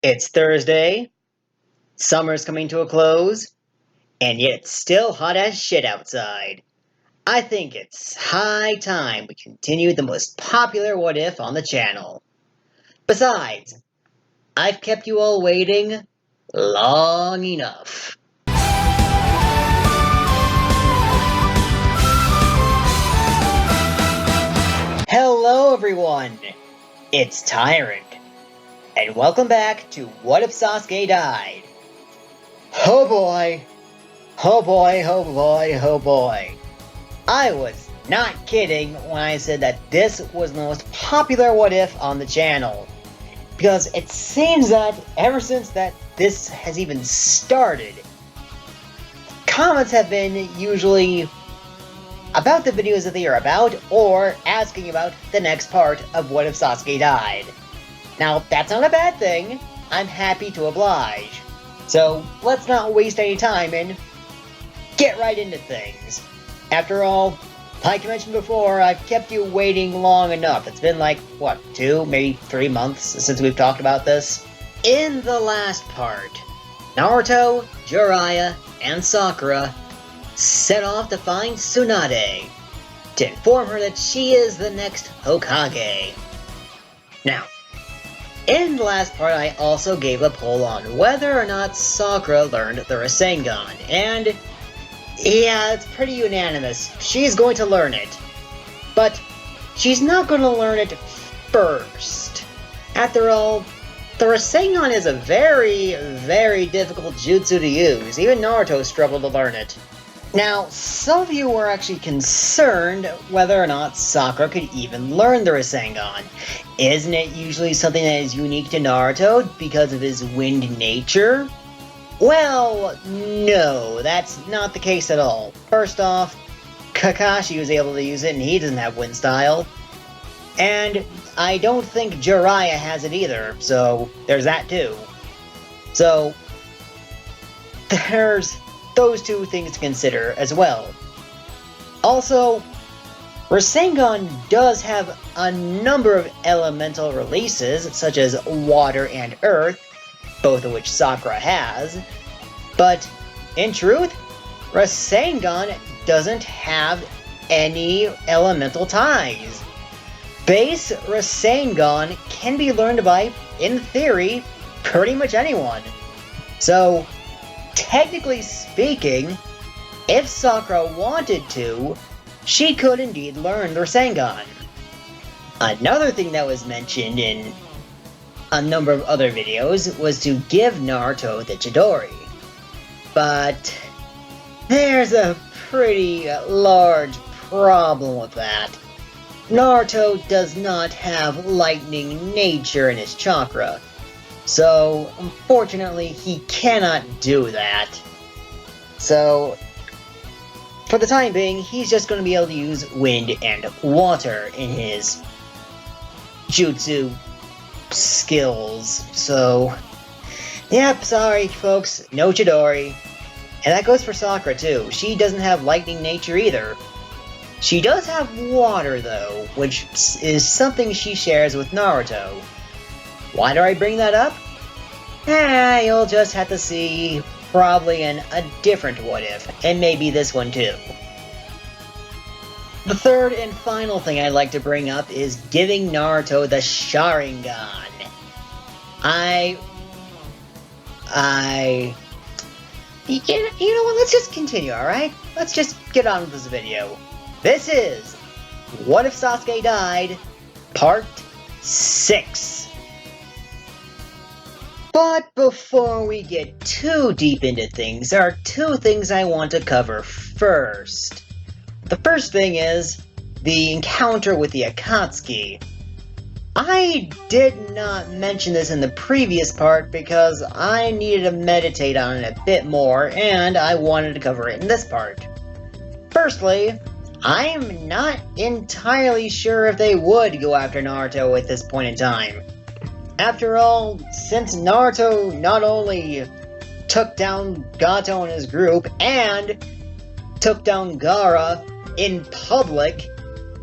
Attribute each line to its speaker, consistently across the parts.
Speaker 1: It's Thursday, summer's coming to a close, and yet it's still hot as shit outside. I think it's high time we continue the most popular What If on the channel. Besides, I've kept you all waiting long enough. Hello everyone, it's Tyrant, and welcome back to What If Sasuke Died? Oh boy, oh boy, oh boy, oh boy. I was not kidding when I said that this was the most popular What If on the channel. Because it seems that ever since that this has even started, comments have been usually about the videos that they are about, or asking about the next part of What If Sasuke Died. Now, that's not a bad thing. I'm happy to oblige. So, let's not waste any time and get right into things. After all, like I mentioned before, I've kept you waiting long enough. It's been like, what, 2, maybe 3 months since we've talked about this? In the last part, Naruto, Jiraiya, and Sakura set off to find Tsunade to inform her that she is the next Hokage. Now, in the last part, I also gave a poll on whether or not Sakura learned the Rasengan, and yeah, it's pretty unanimous. She's going to learn it. But she's not going to learn it first. After all, the Rasengan is a very, very difficult jutsu to use. Even Naruto struggled to learn it. Now, some of you were actually concerned whether or not Sakura could even learn the Rasengan. Isn't it usually something that is unique to Naruto because of his wind nature? Well, no, that's not the case at all. First off, Kakashi was able to use it and he doesn't have wind style. And I don't think Jiraiya has it either, so there's that too. So, there's those two things to consider as well. Also, Rasengan does have a number of elemental releases, such as water and earth, both of which Sakura has, but in truth, Rasengan doesn't have any elemental ties. Base Rasengan can be learned by, in theory, pretty much anyone. So, technically speaking, if Sakura wanted to, she could indeed learn the Rasengan. Another thing that was mentioned in a number of other videos was to give Naruto the Chidori. But there's a pretty large problem with that. Naruto does not have lightning nature in his chakra, so unfortunately he cannot do that. So for the time being, he's just going to be able to use wind and water in his jutsu skills. So, yep, sorry folks, no Chidori. And that goes for Sakura too. She doesn't have lightning nature either. She does have water though, which is something she shares with Naruto. Why do I bring that up? You'll just have to see probably in a different What If, and maybe this one too. The third and final thing I'd like to bring up is giving Naruto the Sharingan. You know what, let's just continue, alright? Let's just get on with this video. This is What If Sasuke Died, Part 6. But before we get too deep into things, there are two things I want to cover first. The first thing is the encounter with the Akatsuki. I did not mention this in the previous part because I needed to meditate on it a bit more and I wanted to cover it in this part. Firstly, I'm not entirely sure if they would go after Naruto at this point in time. After all, since Naruto not only took down Gato and his group and took down Gaara in public,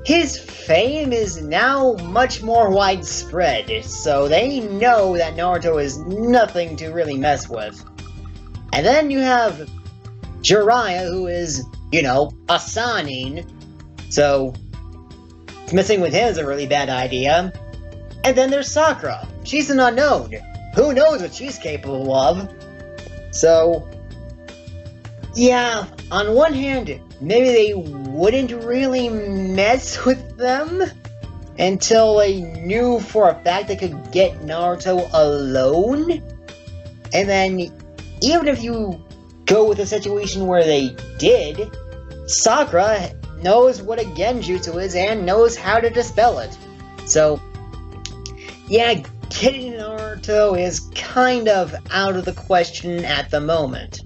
Speaker 1: his fame is now much more widespread, so they know that Naruto is nothing to really mess with. And then you have Jiraiya, who is, you know, a Sannin, so messing with him is a really bad idea. And then there's Sakura. She's an unknown. Who knows what she's capable of? So, yeah, on one hand, maybe they wouldn't really mess with them until they knew for a fact they could get Naruto alone. And then, even if you go with a situation where they did, Sakura knows what a genjutsu is and knows how to dispel it. So, yeah, getting Naruto is kind of out of the question at the moment.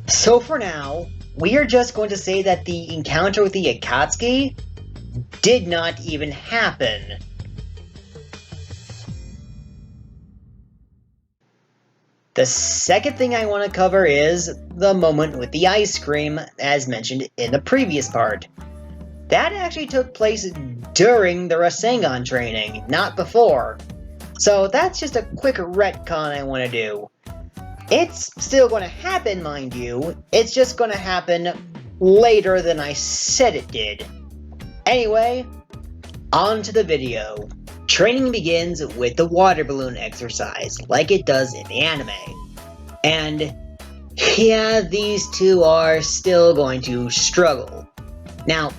Speaker 1: So for now, we are just going to say that the encounter with the Akatsuki did not even happen. The second thing I want to cover is the moment with the ice cream, as mentioned in the previous part. That actually took place during the Rasengan training, not before. So that's just a quick retcon I want to do. It's still going to happen, mind you, it's just going to happen later than I said it did. Anyway, on to the video. Training begins with the water balloon exercise, like it does in the anime. And yeah, these two are still going to struggle. Now,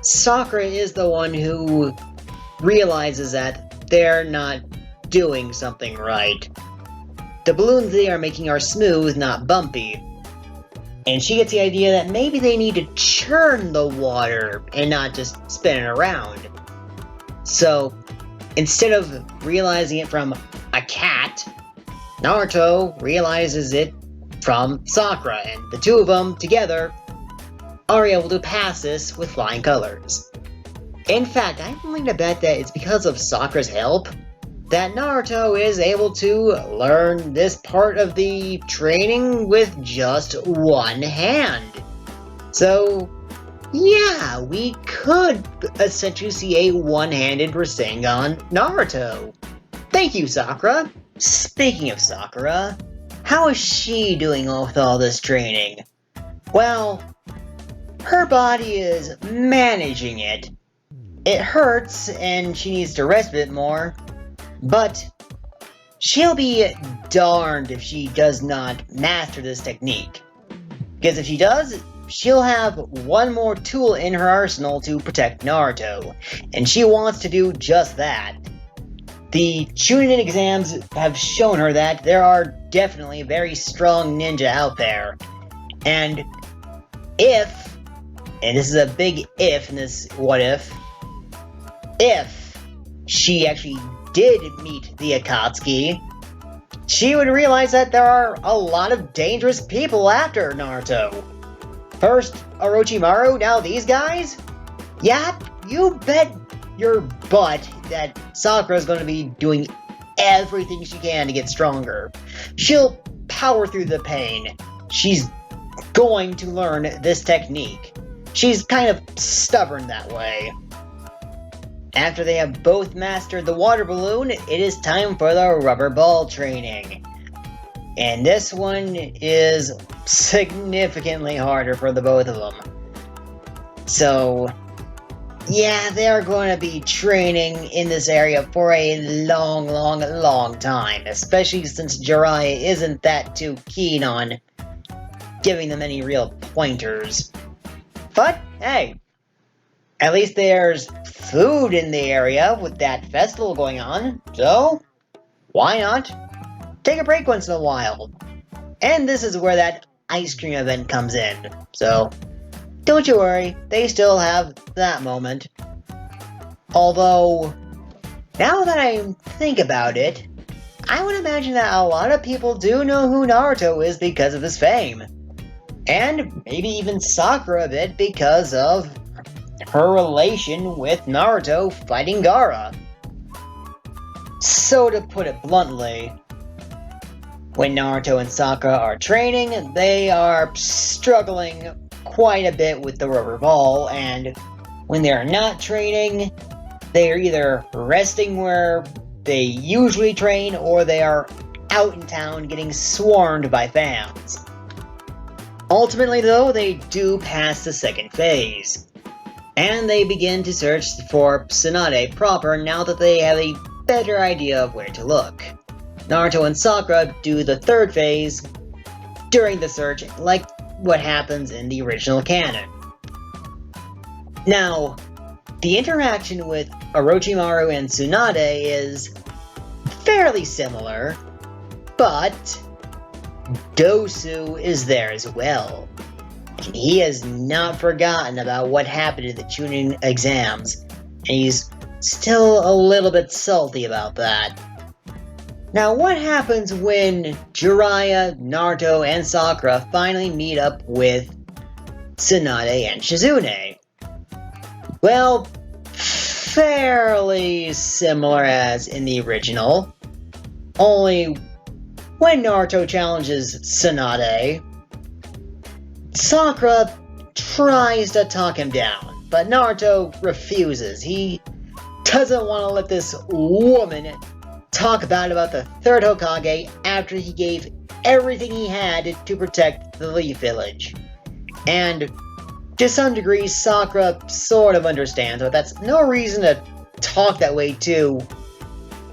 Speaker 1: Sakura is the one who realizes that they're not doing something right. The balloons they are making are smooth, not bumpy. And she gets the idea that maybe they need to churn the water and not just spin it around. So, instead of realizing it from a cat, Naruto realizes it from Sakura, and the two of them together are able to pass this with flying colors. In fact, I'm willing to bet that it's because of Sakura's help that Naruto is able to learn this part of the training with just one hand. So, yeah, we could essentially see a one-handed Rasengan Naruto. Thank you, Sakura. Speaking of Sakura, how is she doing with all this training? Well, her body is managing it. It hurts and she needs to rest a bit more, but she'll be darned if she does not master this technique. Because if she does, she'll have one more tool in her arsenal to protect Naruto, and she wants to do just that. The Chunin exams have shown her that there are definitely very strong ninja out there, and if, and this is a big if in this what if she actually did meet the Akatsuki, she would realize that there are a lot of dangerous people after Naruto. First, Orochimaru, now these guys? Yep, you bet your butt that Sakura's going to be doing everything she can to get stronger. She'll power through the pain. She's going to learn this technique. She's kind of stubborn that way. After they have both mastered the water balloon, it is time for the rubber ball training. And this one is significantly harder for the both of them. So, yeah, they're going to be training in this area for a long time, especially since Jiraiya isn't that too keen on giving them any real pointers. But, hey, at least there's food in the area with that festival going on, so why not take a break once in a while? And this is where that ice cream event comes in, so don't you worry, they still have that moment. Although, now that I think about it, I would imagine that a lot of people do know who Naruto is because of his fame. And maybe even Sakura a bit because of her relation with Naruto fighting Gaara. So to put it bluntly, when Naruto and Sakura are training, they are struggling quite a bit with the rubber ball, and when they are not training, they are either resting where they usually train, or they are out in town getting swarmed by fans. Ultimately, though, they do pass the second phase, and they begin to search for Tsunade proper now that they have a better idea of where to look. Naruto and Sakura do the third phase during the search, like what happens in the original canon. Now, the interaction with Orochimaru and Tsunade is fairly similar, but Dosu is there as well. And he has not forgotten about what happened in the Chunin exams, and he's still a little bit salty about that. Now, what happens when Jiraiya, Naruto, and Sakura finally meet up with Tsunade and Shizune? Well, fairly similar as in the original, only when Naruto challenges Tsunade, Sakura tries to talk him down, but Naruto refuses. He doesn't want to let this woman talk bad about the third Hokage after he gave everything he had to protect the Leaf Village. And to some degree, Sakura sort of understands, but that's no reason to talk that way to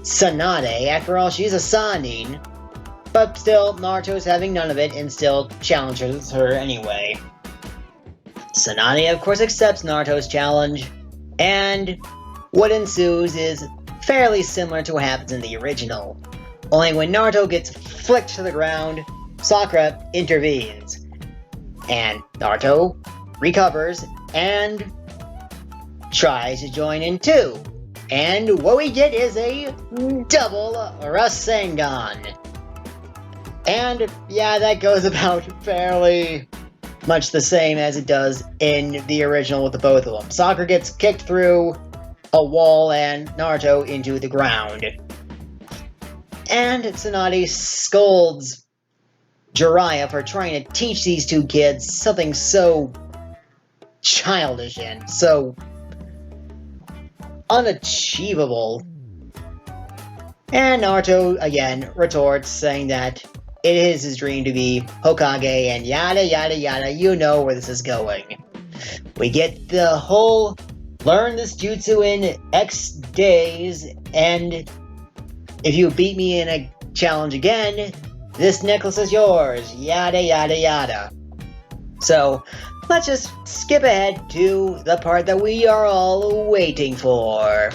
Speaker 1: Tsunade. After all, she's a Sannin. But still, Naruto's having none of it and still challenges her anyway. Tsunade, of course, accepts Naruto's challenge, and what ensues is fairly similar to what happens in the original. Only when Naruto gets flicked to the ground, Sakura intervenes, and Naruto recovers and tries to join in too. And what we get is a double Rasengan. And yeah, that goes about fairly much the same as it does in the original with the both of them. Sakura gets kicked through a wall and Naruto into the ground. And Tsunade scolds Jiraiya for trying to teach these two kids something so childish and so unachievable. And Naruto again retorts, saying that it is his dream to be Hokage and yada yada yada, you know where this is going. We get the whole learn this jutsu in X days, and if you beat me in a challenge again, this necklace is yours, yada yada yada. So, let's just skip ahead to the part that we are all waiting for.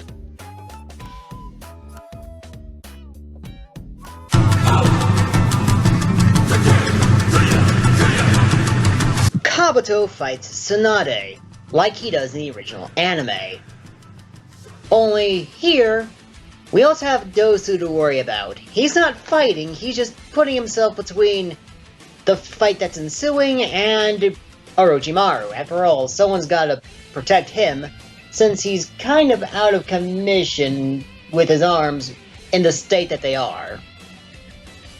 Speaker 1: Kabuto fights Tsunade, like he does in the original anime. Only here, we also have Dosu to worry about. He's not fighting, he's just putting himself between the fight that's ensuing and Orochimaru. After all, someone's gotta protect him, since he's kind of out of commission with his arms in the state that they are.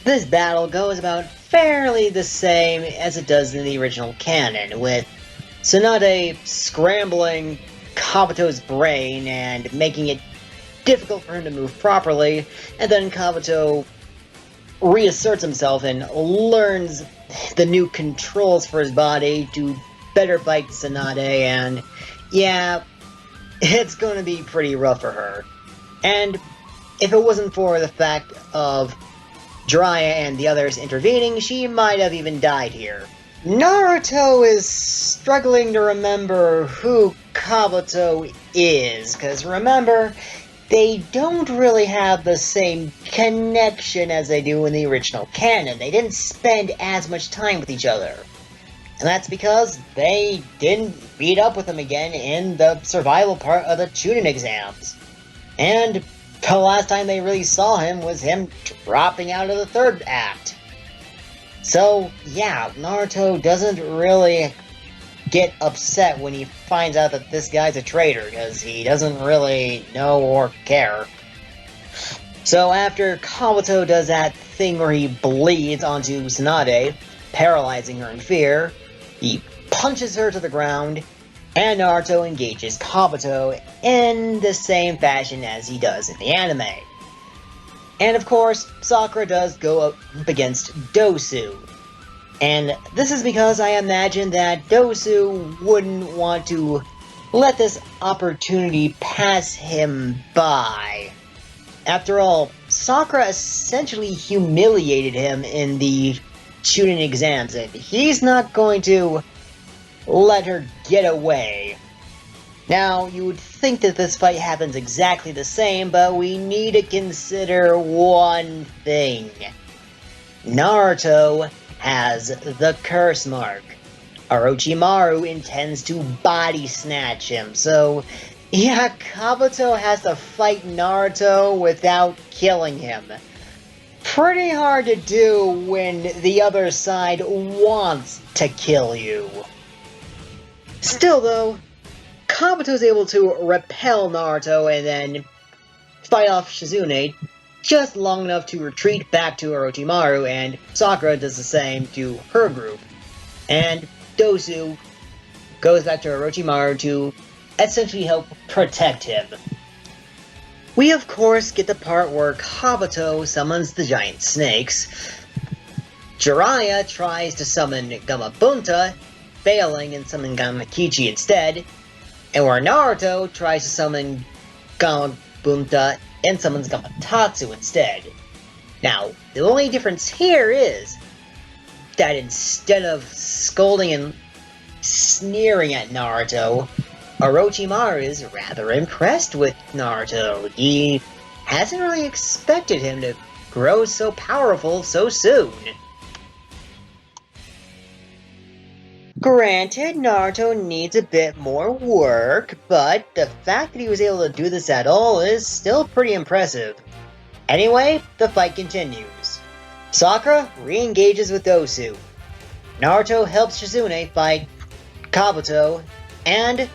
Speaker 1: This battle goes about fairly the same as it does in the original canon, with Tsunade scrambling Kabuto's brain and making it difficult for him to move properly, and then Kabuto reasserts himself and learns the new controls for his body to better fight Tsunade, and yeah, it's going to be pretty rough for her. And if it wasn't for the fact of Jiraiya and the others intervening, she might have even died here. Naruto is struggling to remember who Kabuto is, because remember, they don't really have the same connection as they do in the original canon. They didn't spend as much time with each other. And that's because they didn't meet up with him again in the survival part of the Chunin exams. And the last time they really saw him was him dropping out of the third act. So, yeah, Naruto doesn't really get upset when he finds out that this guy's a traitor, because he doesn't really know or care. So after Kabuto does that thing where he bleeds onto Tsunade, paralyzing her in fear, he punches her to the ground, and Naruto engages Kabuto in the same fashion as he does in the anime. And of course, Sakura does go up against Dosu. And this is because I imagine that Dosu wouldn't want to let this opportunity pass him by. After all, Sakura essentially humiliated him in the shooting exams, and he's not going to let her get away. Now, you would think that this fight happens exactly the same, but we need to consider one thing. Naruto has the curse mark. Orochimaru intends to body snatch him, so yeah, Kabuto has to fight Naruto without killing him. Pretty hard to do when the other side wants to kill you. Still though, Kabuto's able to repel Naruto and then fight off Shizune just long enough to retreat back to Orochimaru, and Sakura does the same to her group. And Dosu goes back to Orochimaru to essentially help protect him. We of course get the part where Kabuto summons the giant snakes. Jiraiya tries to summon Gamabunta, failing and summon Gamakichi instead, and where Naruto tries to summon Gamabunta and summons Gamatatsu instead. Now, the only difference here is that instead of scolding and sneering at Naruto, Orochimaru is rather impressed with Naruto. He hasn't really expected him to grow so powerful so soon. Granted, Naruto needs a bit more work, but the fact that he was able to do this at all is still pretty impressive. Anyway, the fight continues. Sakura re-engages with Dosu. Naruto helps Shizune fight Kabuto, and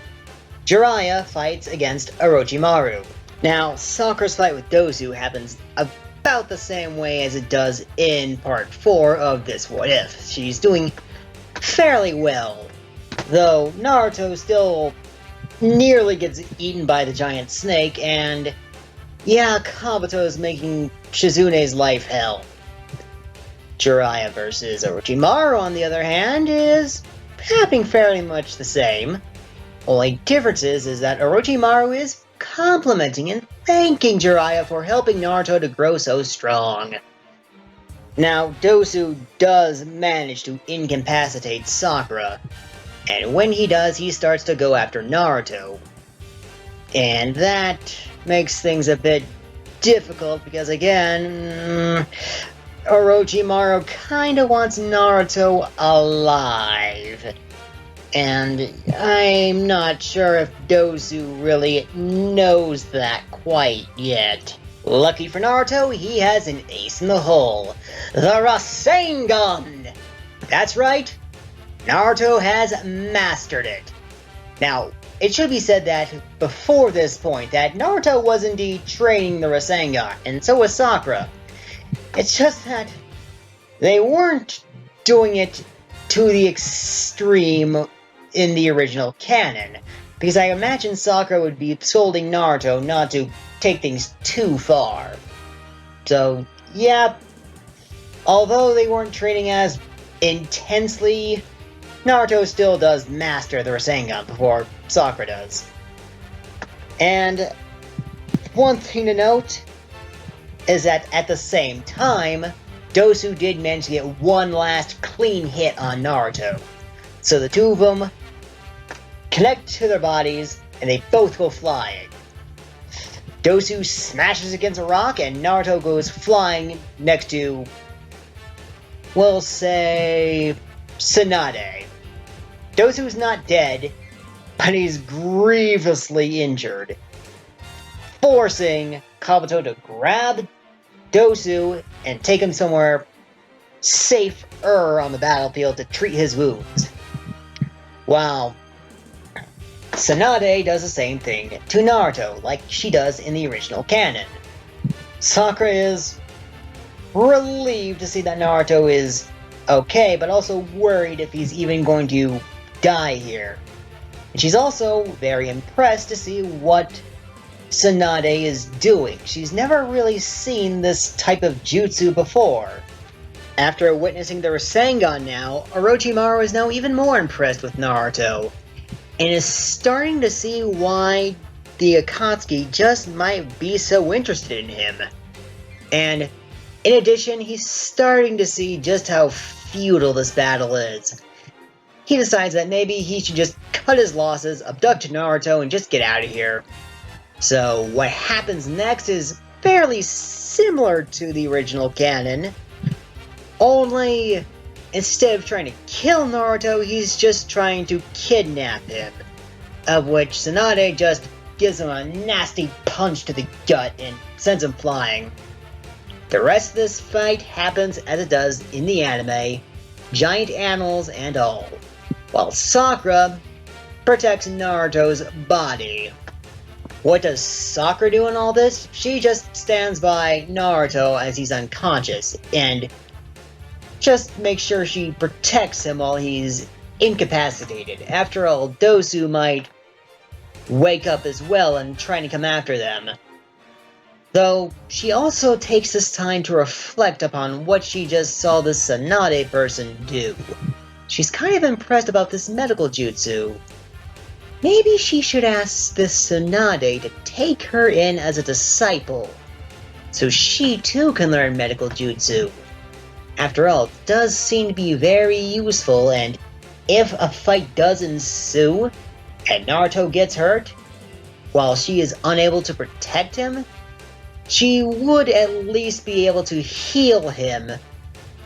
Speaker 1: Jiraiya fights against Orochimaru. Now, Sakura's fight with Dosu happens about the same way as it does in Part 4 of this What If. She's doing fairly well, though Naruto still nearly gets eaten by the giant snake, and yeah, Kabuto is making Shizune's life hell. Jiraiya versus Orochimaru, on the other hand, is happening fairly much the same. Only difference is that Orochimaru is complimenting and thanking Jiraiya for helping Naruto to grow so strong. Now, Dosu does manage to incapacitate Sakura, and when he does, he starts to go after Naruto. And that makes things a bit difficult because, again, Orochimaru kinda wants Naruto alive. And I'm not sure if Dosu really knows that quite yet. Lucky for Naruto, he has an ace in the hole. The Rasengan! That's right, Naruto has mastered it. Now, it should be said that before this point that Naruto was indeed training the Rasengan, and so was Sakura. It's just that they weren't doing it to the extreme in the original canon, because I imagine Sakura would be scolding Naruto not to take things too far. So, yeah, although they weren't training as intensely, Naruto still does master the Rasengan before Sakura does. And one thing to note is that at the same time, Dosu did manage to get one last clean hit on Naruto. So the two of them connect to their bodies, and they both go flying. Dosu smashes against a rock, and Naruto goes flying next to, we'll say, Tsunade. Dosu's not dead, but he's grievously injured, forcing Kabuto to grab Dosu and take him somewhere safer on the battlefield to treat his wounds. While Tsunade does the same thing to Naruto, like she does in the original canon. Sakura is relieved to see that Naruto is okay, but also worried if he's even going to die here. And she's also very impressed to see what Tsunade is doing. She's never really seen this type of jutsu before. After witnessing the Rasengan now, Orochimaru is now even more impressed with Naruto, and is starting to see why the Akatsuki just might be so interested in him. And in addition, he's starting to see just how futile this battle is. He decides that maybe he should just cut his losses, abduct Naruto, and just get out of here. So what happens next is fairly similar to the original canon, only instead of trying to kill Naruto, he's just trying to kidnap him, of which Tsunade just gives him a nasty punch to the gut and sends him flying. The rest of this fight happens as it does in the anime, giant animals and all, while Sakura protects Naruto's body. What does Sakura do in all this? She just stands by Naruto as he's unconscious, and just makes sure she protects him while he's incapacitated. After all, Dosu might wake up as well and trying to come after them. Though, she also takes this time to reflect upon what she just saw this Tsunade person do. She's kind of impressed about this medical jutsu. Maybe she should ask this Tsunade to take her in as a disciple, so she too can learn medical jutsu. After all, it does seem to be very useful, and if a fight does ensue, and Naruto gets hurt, while she is unable to protect him, she would at least be able to heal him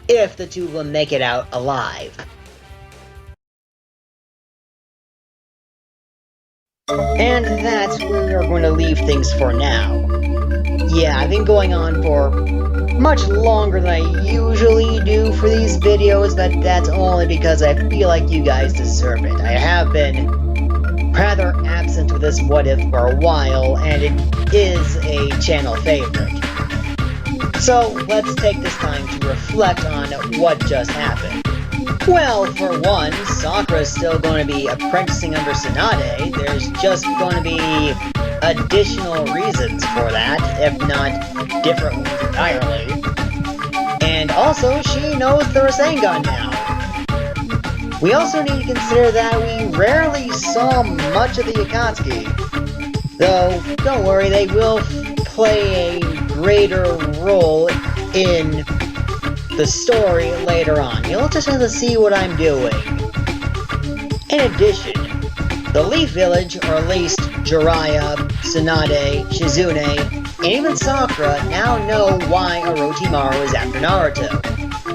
Speaker 1: if the two of them make it out alive. And that's where we're going to leave things for now. Yeah, I've been going on for much longer than I usually do for these videos, but that's only because I feel like you guys deserve it. I have been rather absent with this What If for a while, and it is a channel favorite. So let's take this time to reflect on what just happened. Well, for one, Sakura's still going to be apprenticing under Tsunade. There's just going to be additional reasons for that, if not different ones entirely. And also, she knows the Rasengan now. We also need to consider that we rarely saw much of the Akatsuki. Though, don't worry, they will play a greater role in the story later on. You'll just have to see what I'm doing. In addition, the Leaf Village, or at least Jiraiya, Tsunade, Shizune, and even Sakura now know why Orochimaru is after Naruto.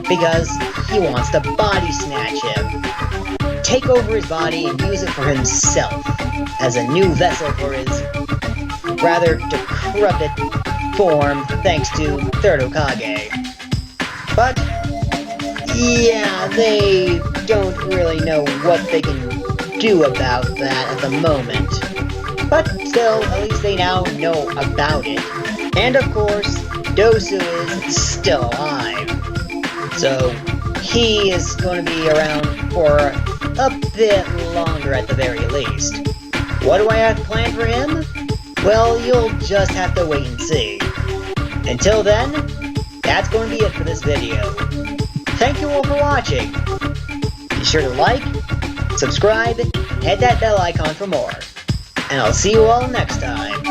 Speaker 1: Because he wants to body snatch him, take over his body and use it for himself, as a new vessel for his rather decrepit form thanks to Third Hokage. But, yeah, they don't really know what they can do about that at the moment. But still, at least they now know about it. And of course, Dosu is still alive. So, he is going to be around for a bit longer at the very least. What do I have planned for him? Well, you'll just have to wait and see. Until then, that's going to be it for this video. Thank you all for watching. Be sure to like, subscribe, and hit that bell icon for more. And I'll see you all next time.